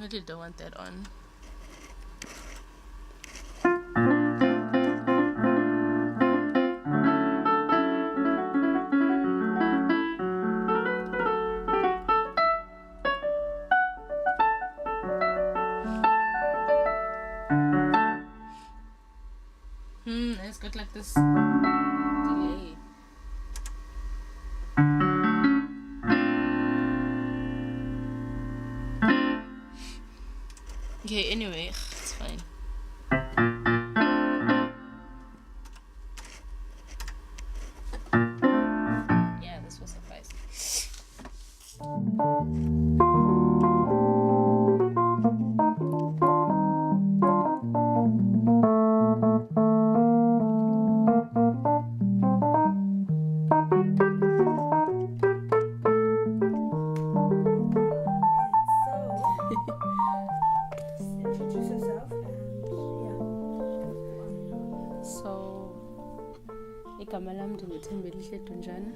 definitely don't want that on. It's got like this delay. Okay, anyway, it's fine. Yeah, this will suffice. Thembelihle Dunjana.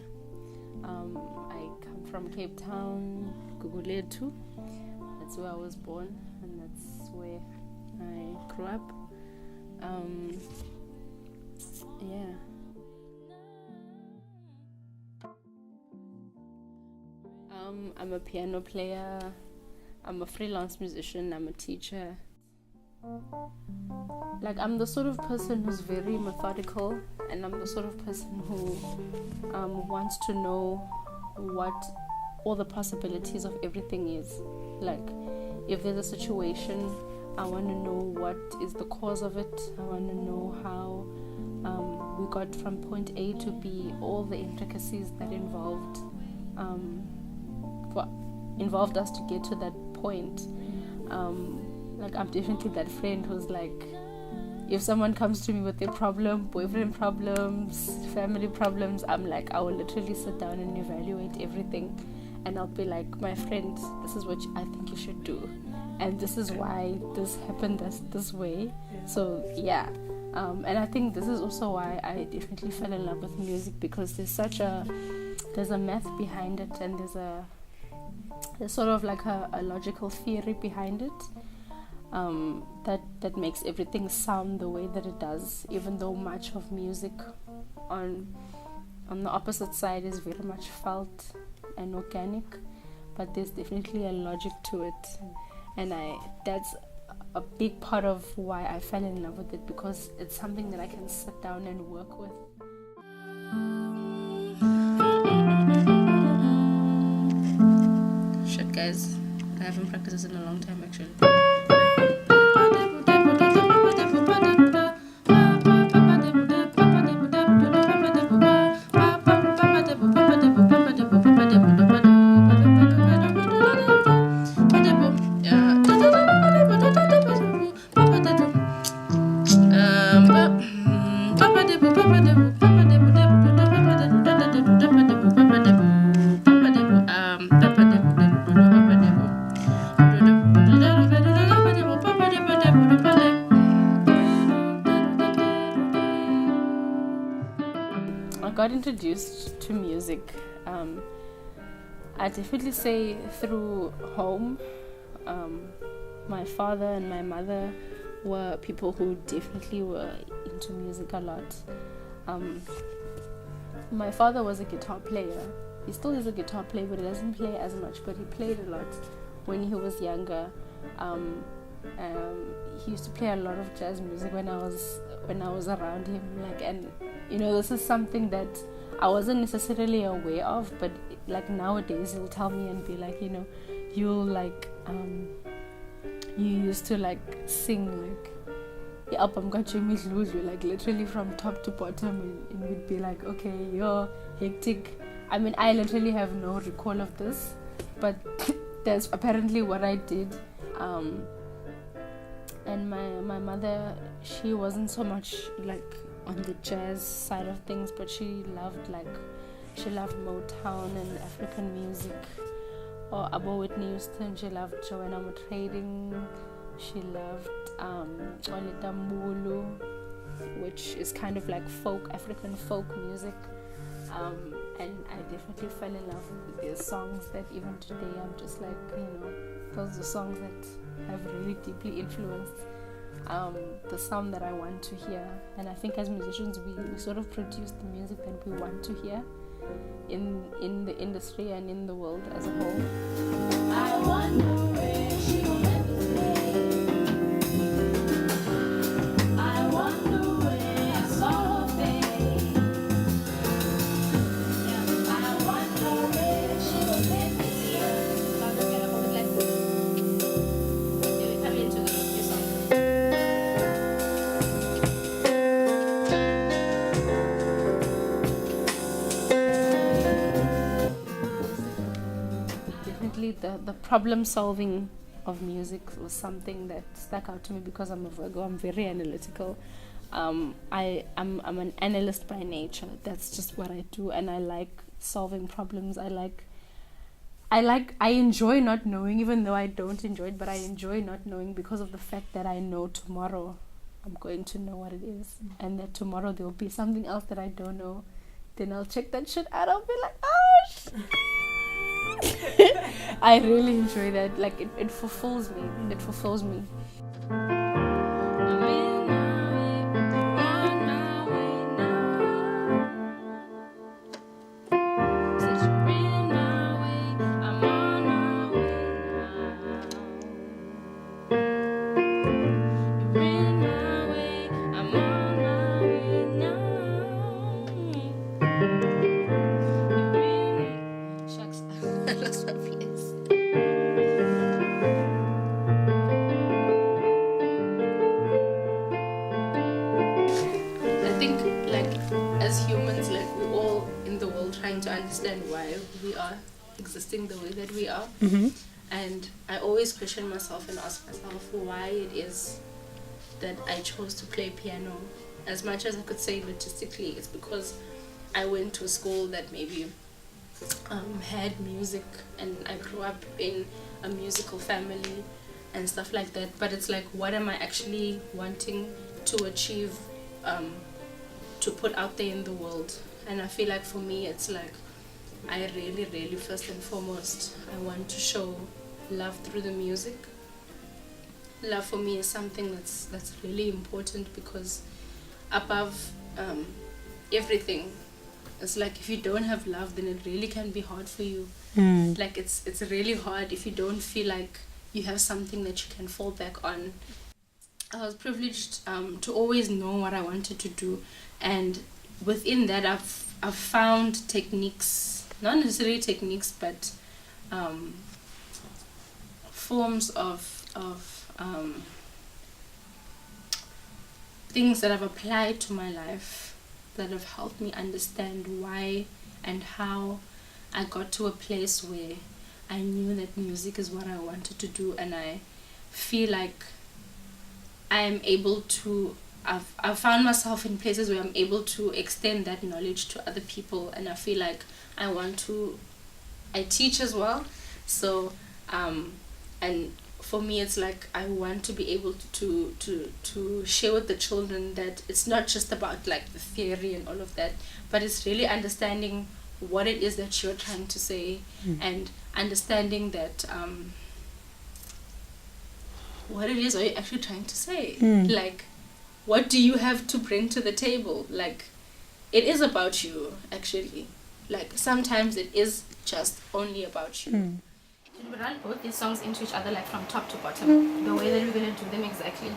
I come from Cape Town, Gugulethu. That's where I was born, and that's where I grew up. Yeah. I'm a piano player. I'm a freelance musician. I'm a teacher. Like, I'm the sort of person who's very methodical, and I'm the sort of person who wants to know what all the possibilities of everything is. Like, if there's a situation, I want to know what is the cause of it. I want to know how we got from point A to B, all the intricacies that involved us to get to that point. Like, I'm definitely that friend who's like, if someone comes to me with their problem, boyfriend problems, family problems, I'm like, I will literally sit down and evaluate everything, and I'll be like, my friend, this is what I think you should do, and this is why this happened this way. So yeah, and I think this is also why I definitely fell in love with music, because there's a math behind it, and there's sort of like a logical theory behind it. That makes everything sound the way that it does, even though much of music on the opposite side is very much felt and organic, but there's definitely a logic to it, and that's a big part of why I fell in love with it, because it's something that I can sit down and work with. Shit, guys, I haven't practiced this in a long time actually. Got introduced to music, I definitely say through home. My father and my mother were people who definitely were into music a lot. My father was a guitar player. He still is a guitar player, but he doesn't play as much, but he played a lot when he was younger. He used to play a lot of jazz music when I was around him, like, and this is something that I wasn't necessarily aware of, but like nowadays he'll tell me and be like, you'll like you used to like sing like the album got Thembelihle, like literally from top to bottom, and we'd be like, okay, you're hectic. I mean, I literally have no recall of this, but that's apparently what I did. And my mother, she wasn't so much like on the jazz side of things, but she loved Motown and African music, or Abo Whitney Houston. She loved Joanna Trading. She loved Onele, which is kind of like African folk music. And I definitely fell in love with these songs that even today I'm just like, those are songs that have really deeply influenced the sound that I want to hear. And I think as musicians, we sort of produce the music that we want to hear in the industry and in the world as a whole. I wonder where she went today. I wonder where I saw her face. Yeah, I wonder where she was meant to be. I'm just gonna hold it like this. Okay, come into your song. Definitely the problem solving of music was something that stuck out to me because I'm a Virgo. I'm very analytical. I'm an analyst by nature. That's just what I do, and I like solving problems. I enjoy not knowing, even though I don't enjoy it, but I enjoy not knowing because of the fact that I know tomorrow I'm going to know what it is, and that tomorrow there will be something else that I don't know. Then I'll check that shit out. I'll be like, oh I really enjoy that. Like it fulfills me. It fulfills me. To understand why we are existing the way that we are. And I always question myself and ask myself why it is that I chose to play piano. As much as I could say logistically, it's because I went to a school that maybe had music, and I grew up in a musical family and stuff like that. But it's like, what am I actually wanting to achieve, to put out there in the world? And I feel like for me, it's like, I really, really, first and foremost, I want to show love through the music. Love for me is something that's really important, because above everything, it's like if you don't have love, then it really can be hard for you. Like it's really hard if you don't feel like you have something that you can fall back on. I was privileged to always know what I wanted to do, and within that I've found techniques, not necessarily techniques, but forms of things that I've applied to my life that have helped me understand why and how I got to a place where I knew that music is what I wanted to do. And I feel like I am able to, I've found myself in places where I'm able to extend that knowledge to other people, and I feel like I teach as well. So and for me, it's like I want to be able to share with the children that it's not just about like the theory and all of that, but it's really understanding what it is that you're trying to say, and understanding that what it is are you actually trying to say. Like, what do you have to bring to the table? Like, it is about you, actually. Like, sometimes it is just only about you. We run both these songs into each other, like from top to bottom, the way that we're going to do them exactly.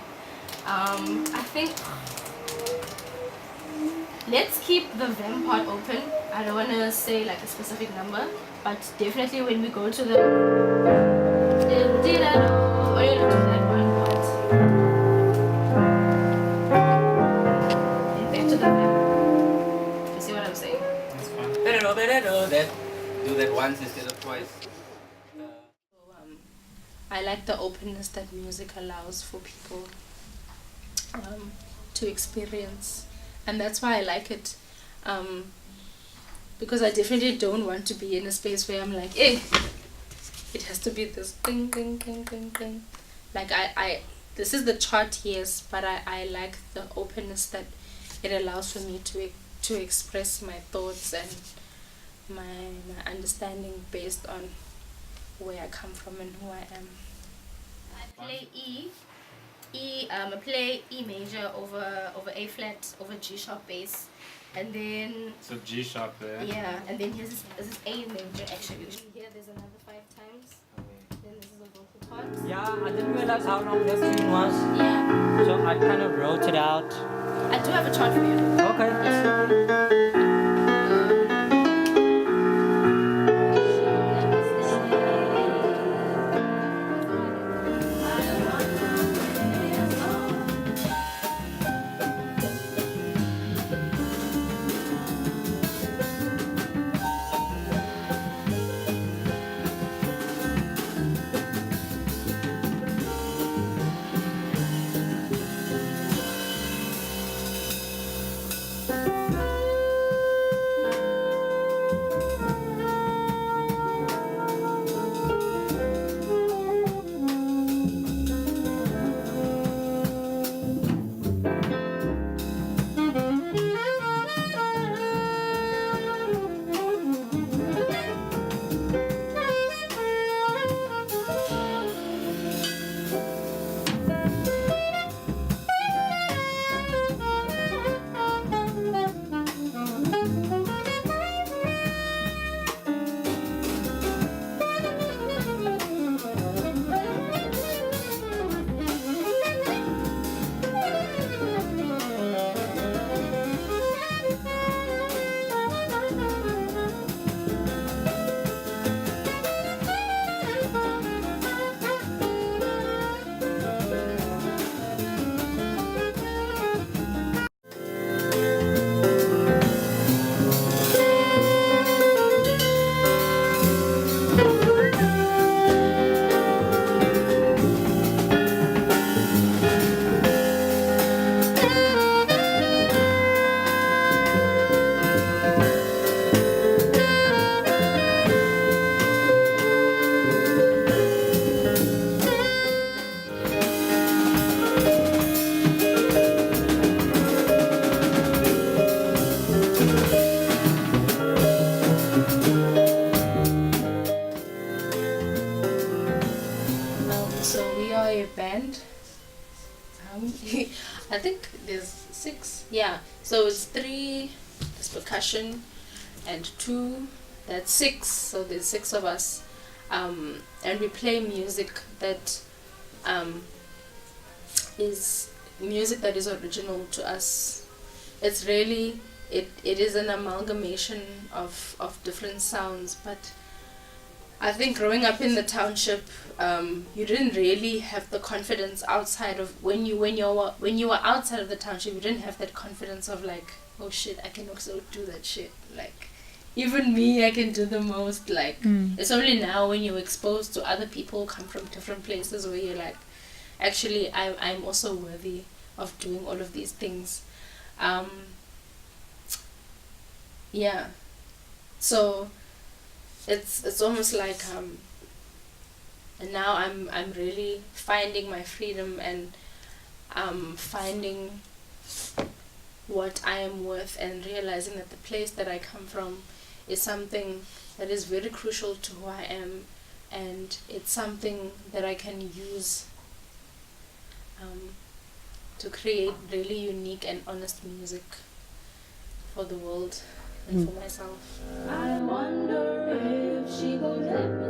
I think let's keep the vamp part open. I don't want to say like a specific number, but definitely when we go to the only to that one part, and back to the vamp. You see what I'm saying? That's fine. Better do that once instead of twice. I like the openness that music allows for people to experience, and that's why I like it, because I definitely don't want to be in a space where I'm like, hey, it has to be this ding ding ding ding ding. Like I this is the chart, yes, but I like the openness that it allows for me to express my thoughts and my understanding based on where I come from and who I am. play I play E major over A flat over G sharp bass, and then so G sharp there. Yeah, and then here's this A major actually. Here there's another 5 times. Then this is a vocal part. Yeah, I didn't realize how long this tune was. Yeah. So I kind of wrote it out. I do have a chart for you. Okay. I think there's 6. Yeah. So it's 3. There's percussion, and 2. That's 6. So there's 6 of us, and we play music that is music that is original to us. It's really it is an amalgamation of different sounds, but I think growing up in the township, you didn't really have the confidence outside of when you were outside of the township. You didn't have that confidence of like, oh shit, I can also do that shit. Like, even me, I can do the most. Like, it's only now when you're exposed to other people who come from different places where you're like, actually, I'm also worthy of doing all of these things. Yeah. So it's almost like and now I'm really finding my freedom and finding what I am worth, and realizing that the place that I come from is something that is very crucial to who I am, and it's something that I can use to create really unique and honest music for the world and for myself. I wonder if she gon' let me